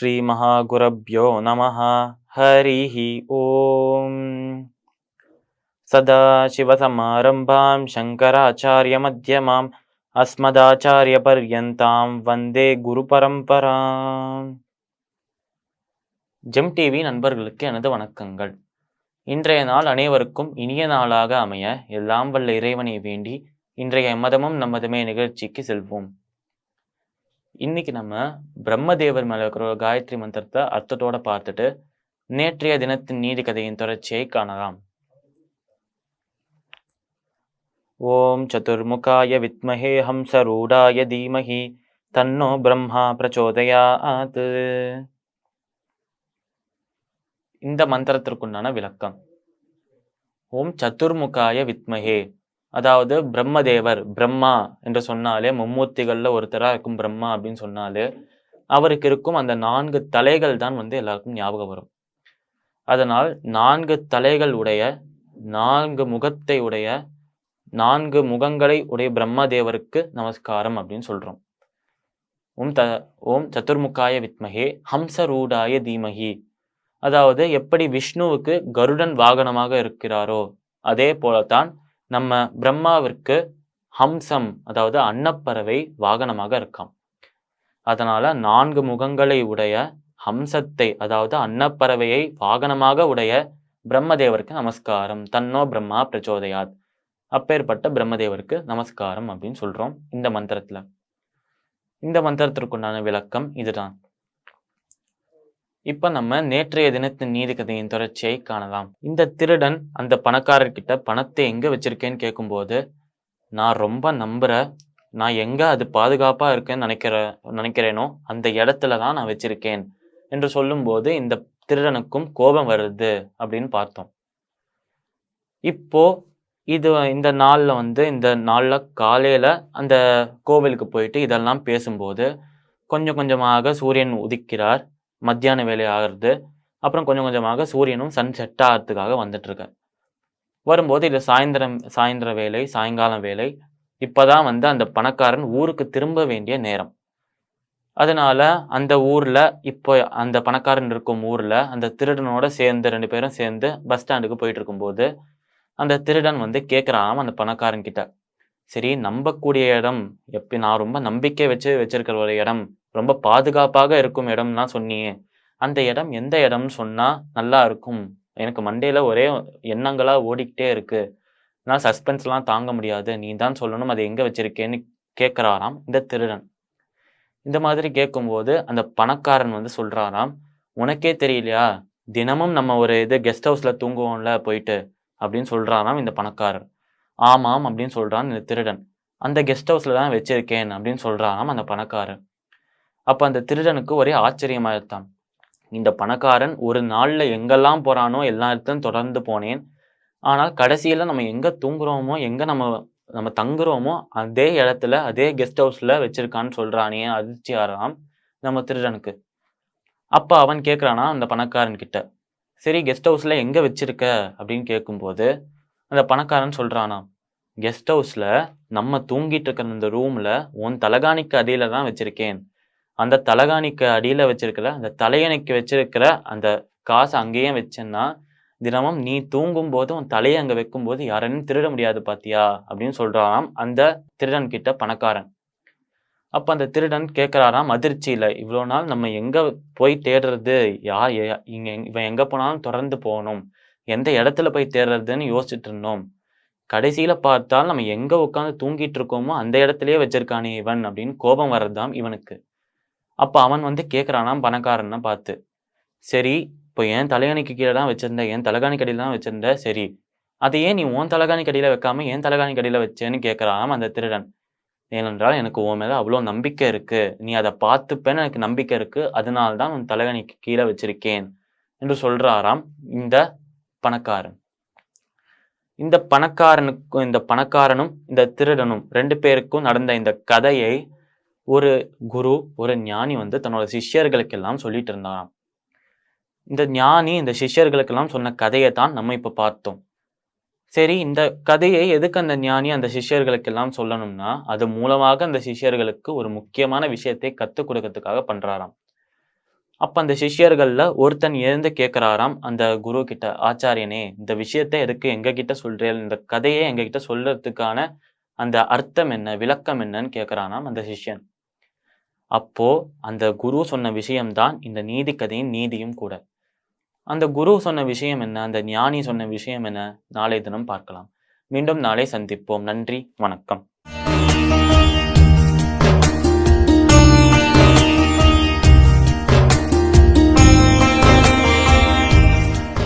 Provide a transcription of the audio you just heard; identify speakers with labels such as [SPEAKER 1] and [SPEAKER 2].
[SPEAKER 1] ஸ்ரீ மகாகுரப்யோ நமஹ. ஹரிஹி ஓம். சதாசிவசமாரம்பாம் சங்கராச்சாரிய மத்யமாம் அஸ்மதாச்சாரிய பர்யந்தாம் வந்தே குரு பரம்பராம். GeM TV நண்பர்களுக்கு எனது வணக்கங்கள். இன்றைய நாள் அனைவருக்கும் இனிய நாளாக அமைய எல்லாம் வல்ல இறைவனை வேண்டி இன்றைய மதமும் நம்மதமே நிகழ்ச்சிக்கு செல்வோம். இன்னைக்கு நம்ம பிரம்மதேவர் மேல இருக்கிற ஒரு காயத்ரி மந்திரத்தை அர்த்தத்தோட பார்த்துட்டு நேற்றைய தினத்தின் நீதி கதையின் தொடர்ச்சியை காணலாம். ஓம் சதுர்முகாய வித்மஹே ஹம்சரூடாய தீமஹி தன்னோ பிரம்மா பிரச்சோதயாத். இந்த மந்திரத்திற்குண்டான விளக்கம். ஓம் சதுர்முகாய வித்மஹே, அதாவது பிரம்மதேவர், பிரம்மா என்று சொன்னாலே மும்மூர்த்திகள்ல ஒருத்தரா இருக்கும் பிரம்மா அப்படின்னு சொன்னாலே அவருக்கு இருக்கும் அந்த 4 தலைகள் தான் எல்லாருக்கும் ஞாபகம் வரும். அதனால் 4 தலைகள் உடைய, 4 முகத்தை உடைய, 4 முகங்களை உடைய பிரம்மதேவருக்கு நமஸ்காரம் அப்படின்னு சொல்றோம். ஓம் சதுர்முகாய வித்மஹே ஹம்சரூடாய தீமஹி, அதாவது எப்படி விஷ்ணுவுக்கு கருடன் வாகனமாக இருக்கிறாரோ அதே போலத்தான் நம்ம பிரம்மாவிற்கு ஹம்சம், அதாவது அன்னப்பறவை வாகனமாக இருக்காம். அதனால 4 முகங்களை உடைய ஹம்சத்தை, அதாவது அன்னப்பறவையை வாகனமாக உடைய பிரம்மதேவருக்கு நமஸ்காரம். தன்னோ பிரம்மா பிரச்சோதயாத், அப்பேற்பட்ட பிரம்மதேவருக்கு நமஸ்காரம் அப்படின்னு சொல்றோம் இந்த மந்திரத்துல. இந்த மந்திரத்திற்குண்டான விளக்கம் இதுதான். இப்ப நம்ம நேற்றைய தினத்தின் நீதி கதையின் தொடர்ச்சியை காணலாம். இந்த திருடன் அந்த பணக்காரர்கிட்ட பணத்தை எங்க வச்சிருக்கேன்னு கேட்கும்போது, நான் ரொம்ப நம்புறேன், நான் எங்க அது பாதுகாப்பா இருக்கேன்னு நினைக்கிறேனோ அந்த இடத்துல தான் நான் வச்சிருக்கேன் என்று சொல்லும்போது இந்த திருடனுக்கும் கோபம் வருது அப்படின்னு பார்த்தோம். இப்போ இந்த நாள்ல காலையில அந்த கோவிலுக்கு போயிட்டு இதெல்லாம் பேசும்போது கொஞ்சம் கொஞ்சமாக சூரியன் உதிக்கிறார், மத்தியான வேலை ஆகிறது. அப்புறம் கொஞ்சம் கொஞ்சமாக சூரியனும் சன் செட் ஆகிறதுக்காக வந்துட்டு இருக்க. வரும்போது இது சாயந்தர வேலை, சாயங்காலம் வேலை. இப்பதான் அந்த பணக்காரன் ஊருக்கு திரும்ப வேண்டிய நேரம். அதனால அந்த ஊர்ல இப்போ அந்த பணக்காரன் இருக்கும் ஊர்ல அந்த திருடனோட சேர்ந்து 2 பேரும் சேர்ந்து பஸ் ஸ்டாண்டுக்கு போயிட்டு இருக்கும்போது அந்த திருடன் கேட்கிறான் அந்த பணக்காரன் கிட்ட, சரி நம்பக்கூடிய இடம், நான் ரொம்ப நம்பிக்கை வச்சிருக்கிற ஒரு இடம், ரொம்ப பாதுகாப்பாக இருக்கும் இடம்லாம் சொன்னியே, அந்த இடம் எந்த இடம்னு சொன்னா நல்லா இருக்கும், எனக்கு மண்டையில ஒரே எண்ணங்களா ஓடிக்கிட்டே இருக்கு, நான் சஸ்பென்ஸ்லாம் தாங்க முடியாது, நீ தான் சொல்லணும் அதை எங்க வச்சிருக்கேன்னு கேட்கிறாராம் இந்த திருடன். இந்த மாதிரி கேட்கும்போது அந்த பணக்காரன் சொல்றாராம், உனக்கே தெரியலையா, தினமும் நம்ம ஒரு கெஸ்ட் ஹவுஸ்ல தூங்குவோம்ல போயிட்டு அப்படின்னு சொல்றாராம் இந்த பணக்காரர். ஆமாம் அப்படின்னு சொல்றான் இந்த திருடன். அந்த கெஸ்ட் ஹவுஸ்ல தான் வச்சிருக்கேன் அப்படின்னு சொல்றாராம் அந்த பணக்காரன். அப்ப அந்த திருடனுக்கு ஒரே ஆச்சரியமாயிருத்தான். இந்த பணக்காரன் ஒரு நாள்ல எங்கெல்லாம் போறானோ எல்லா இடத்தையும் தொடர்ந்து போனேன், ஆனால் கடைசியில நம்ம எங்க தூங்குறோமோ, எங்க நம்ம தங்குறோமோ அதே இடத்துல அதே கெஸ்ட் ஹவுஸ்ல வச்சிருக்கான்னு சொல்றானே, அதிர்ச்சி ஆறாம் நம்ம திருடனுக்கு. அப்ப அவன் கேட்கிறானா அந்த பணக்காரன் கிட்ட, சரி கெஸ்ட் ஹவுஸ்ல எங்க வச்சிருக்க அப்படின்னு கேட்கும்போது அந்த பணக்காரன் சொல்றானா, கெஸ்ட் ஹவுஸ்ல நம்ம தூங்கிட்டு இருக்கிற அந்த ரூம்ல உன் தலகாணிக்கு அடியில தான் வச்சிருக்கேன், அந்த தலகாணிக்கு அடியில வச்சிருக்கிற அந்த தலையணைக்கு வச்சிருக்கிற அந்த காசை அங்கேயே வச்சேன்னா தினமும் நீ தூங்கும் போது உன் தலையை அங்க வைக்கும் போது யாரையும் திருட முடியாது பாத்தியா அப்படின்னு சொல்றாராம் அந்த திருடன் கிட்ட பணக்காரன். அப்ப அந்த திருடன் கேட்கிறாராம் அதிர்ச்சியில, இவ்வளவு நாள் நம்ம எங்க போய் தேடுறது, இவன் எங்க போனாலும் தொடர்ந்து போகணும், எந்த இடத்துல போய் தேடுறதுன்னு யோசிச்சுட்டு இருந்தோம், கடைசியில பார்த்தால் நம்ம எங்க உட்காந்து தூங்கிட்டு இருக்கோமோ அந்த இடத்துலயே வச்சிருக்கானே இவன் அப்படின்னு கோபம் வர்றதாம் இவனுக்கு. அப்ப அவன் கேட்கிறானாம் பணக்காரனை பார்த்து, சரி இப்போ என் தலைகாணிக்கு கீழே தான் வச்சிருந்த, என் தலகாணி கடியில தான் வச்சிருந்த, சரி அதையே நீ உன் தலகாணி கடியில வைக்காம என் தலகாணி கடியில வச்சேன்னு கேட்கிறானாம் அந்த திருடன். ஏனென்றால் எனக்கு உன் மேல அவ்வளோ நம்பிக்கை இருக்கு, நீ அதை பார்த்துப்பேன்னு எனக்கு நம்பிக்கை இருக்கு, அதனால்தான் உன் தலைகாணிக்கு கீழே வச்சிருக்கேன் என்று சொல்றாராம் இந்த பணக்காரன். இந்த பணக்காரனும் இந்த திருடனும் 2 பேருக்கும் நடந்த இந்த கதையை ஒரு குரு, ஒரு ஞானி தன்னோட சிஷ்யர்களுக்கெல்லாம் சொல்லிட்டு இருந்தாராம். இந்த ஞானி இந்த சிஷ்யர்களுக்கெல்லாம் சொன்ன கதையை தான் நம்ம இப்ப பார்த்தோம். சரி, இந்த கதையை எதுக்கு அந்த ஞானி அந்த சிஷ்யர்களுக்கெல்லாம் சொல்லணும்னா, அது மூலமாக அந்த சிஷ்யர்களுக்கு ஒரு முக்கியமான விஷயத்தை கத்துக் கொடுக்கறதுக்காக பண்றாராம். அப்ப அந்த சிஷ்யர்கள்ல ஒருத்தன் எழுந்து கேட்கிறாராம் அந்த குரு கிட்ட, ஆச்சாரியனே இந்த விஷயத்தை எதுக்கு எங்க கிட்ட சொல்றேன், இந்த கதையை எங்க கிட்ட சொல்றதுக்கான அந்த அர்த்தம் என்ன, விளக்கம் என்னன்னு கேட்கிறானாம் அந்த சிஷ்யன். அப்போ அந்த குரு சொன்ன விஷயம்தான் இந்த நீதி கதையின் நீதியும் கூட. அந்த குரு சொன்ன விஷயம் என்ன, அந்த ஞானி சொன்ன விஷயம் என்ன, நாளை தினம் பார்க்கலாம். மீண்டும் நாளை சந்திப்போம். நன்றி, வணக்கம்.